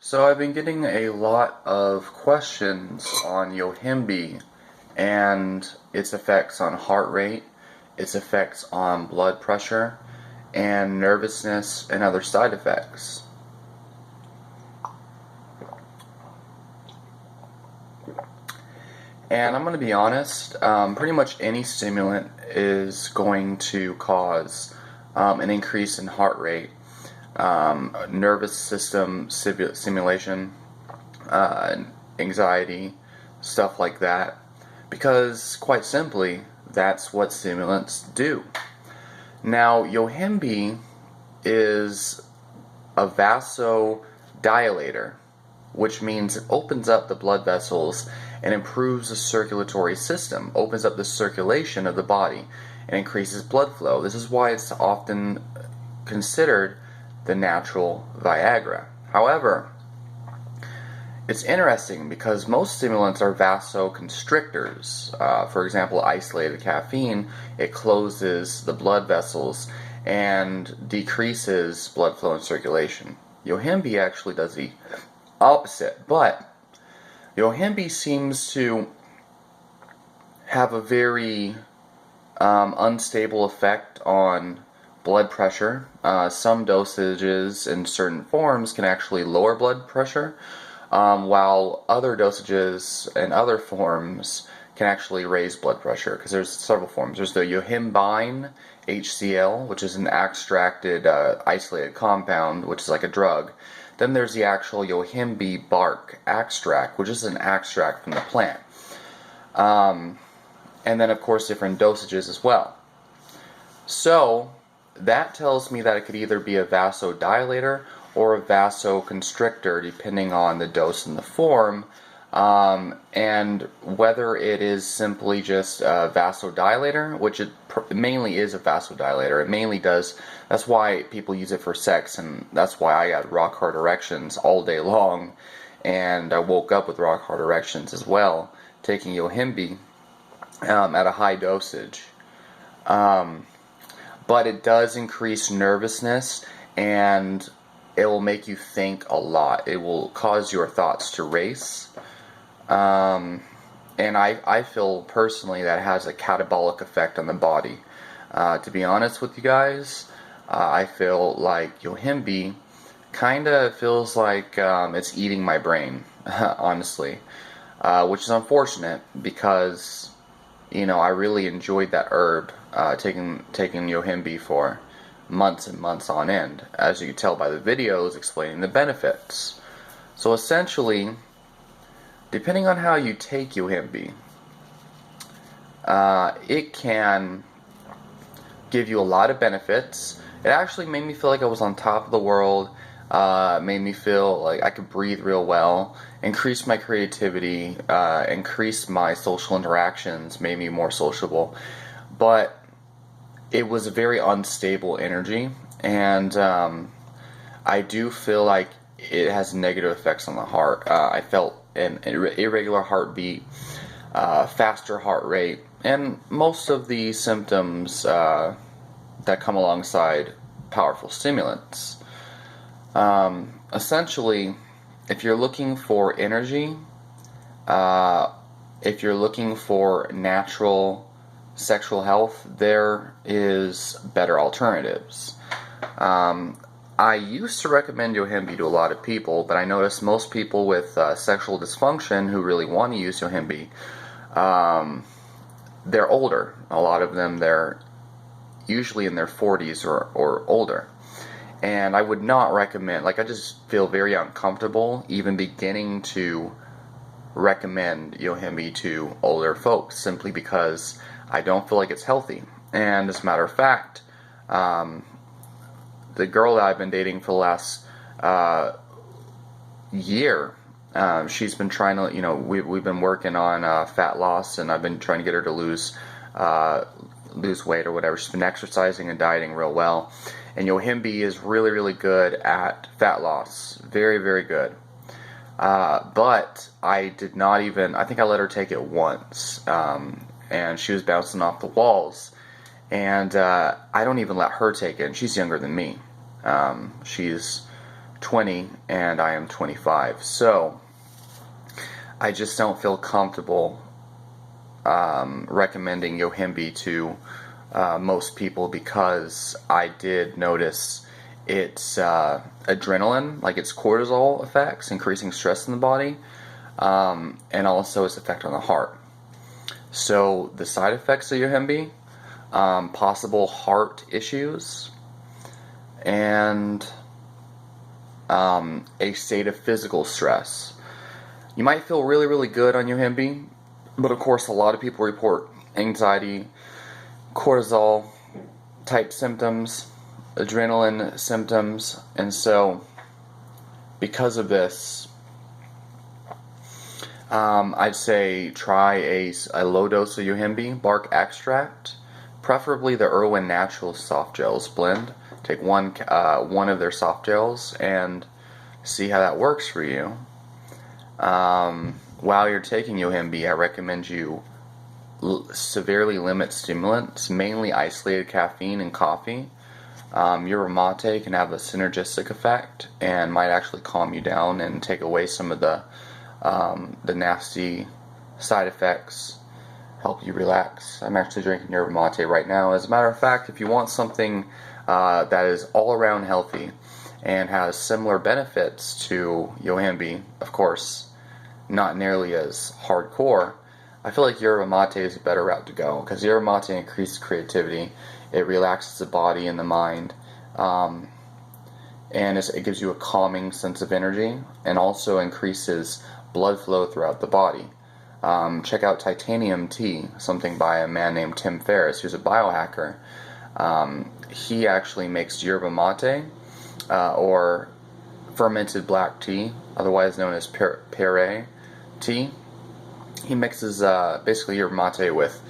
So I've been getting a lot of questions on Yohimbe and its effects on heart rate, its effects on blood pressure, and nervousness and other side effects. And I'm going to be honest, pretty much any stimulant is going to cause an increase in heart rate, nervous system stimulation, anxiety, stuff like that. Because, quite simply, that's what stimulants do. Now, Yohimbe is a vasodilator, which means it opens up the blood vessels and improves the circulatory system, opens up the circulation of the body, and increases blood flow. This is why it's often considered the natural Viagra. However, it's interesting because most stimulants are vasoconstrictors. For example, isolated caffeine, it closes the blood vessels and decreases blood flow and circulation. Yohimbe actually does the opposite, but Yohimbe seems to have a very unstable effect on blood pressure. Some dosages in certain forms can actually lower blood pressure, while other dosages and other forms can actually raise blood pressure, because there's several forms. There's the Yohimbine HCl, which is an extracted isolated compound, which is like a drug. Then there's the actual Yohimbe bark extract, which is an extract from the plant. And then, of course, different dosages as well. So, that tells me that it could either be a vasodilator or a vasoconstrictor, depending on the dose and the form, and whether it is simply just a vasodilator, which it mainly is a vasodilator. It mainly does. That's why people use it for sex, and that's why I got rock hard erections all day long, and I woke up with rock hard erections as well, taking Yohimbe at a high dosage. But it does increase nervousness, and it will make you think a lot. It will cause your thoughts to race. And I feel personally that it has a catabolic effect on the body. To be honest with you guys, I feel like Yohimbe kind of feels like it's eating my brain, honestly. Which is unfortunate because, I really enjoyed that herb, taking Yohimbe for months and months on end, as you can tell by the videos explaining the benefits. So essentially, depending on how you take Yohimbe, it can give you a lot of benefits. It actually made me feel like I was on top of the world, made me feel like I could breathe real well, increased my creativity, increased my social interactions, made me more sociable. But it was a very unstable energy, and I do feel like it has negative effects on the heart. I felt an irregular heartbeat, faster heart rate, and most of the symptoms that come alongside powerful stimulants. Essentially, if you're looking for energy, if you're looking for natural sexual health, there is better alternatives. I used to recommend Yohimbe to a lot of people, but I noticed most people with sexual dysfunction who really want to use Yohimbe, they're older. A lot of them, they're usually in their 40s or older. And I would not recommend, I just feel very uncomfortable even beginning to recommend Yohimbe to older folks, simply because I don't feel like it's healthy. And as a matter of fact, the girl that I've been dating for the last year, she's been trying to, we've been working on fat loss, and I've been trying to get her to lose weight or whatever. She's been exercising and dieting real well. And Yohimbe is really, really good at fat loss. Very, very good. But I did not even, I think I let her take it once. And she was bouncing off the walls. And I don't even let her take it, and she's younger than me. She's 20 and I am 25. So I just don't feel comfortable recommending Yohimbe to most people, because I did notice its adrenaline, like its cortisol effects, increasing stress in the body, and also its effect on the heart. So the side effects of Yohimbe, possible heart issues, and a state of physical stress. You might feel really, really good on Yohimbe, but of course a lot of people report anxiety, cortisol type symptoms, adrenaline symptoms, and so because of this, I'd say try a low dose of Yohimbe bark extract, preferably the Irwin Natural soft gels blend. Take one of their soft gels and see how that works for you. While you're taking Yohimbe, I recommend you severely limit stimulants, mainly isolated caffeine and coffee. Yerba mate can have a synergistic effect and might actually calm you down and take away some of the nasty side effects, help you relax. I'm actually drinking yerba mate right now. As a matter of fact, if you want something that is all around healthy and has similar benefits to Yohimbe, of course, not nearly as hardcore, I feel like yerba mate is a better route to go, because yerba mate increases creativity, it relaxes the body and the mind, and it gives you a calming sense of energy, and also increases blood flow throughout the body. Check out Titanium Tea, something by a man named Tim Ferriss, who's a biohacker. He actually makes yerba mate, or fermented black tea, otherwise known as pere tea. He mixes basically yerba mate with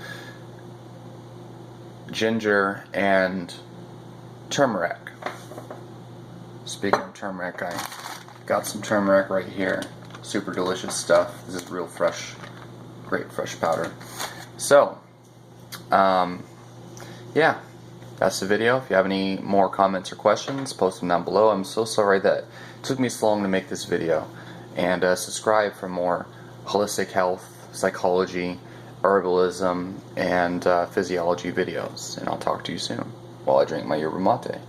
ginger and turmeric. Speaking of turmeric, I got some turmeric right here. Super delicious stuff. This is real fresh, great fresh powder. So, yeah, that's the video. If you have any more comments or questions, post them down below. I'm so sorry that it took me so long to make this video. And subscribe for more holistic health, psychology, herbalism, and physiology videos. And I'll talk to you soon while I drink my yerba mate.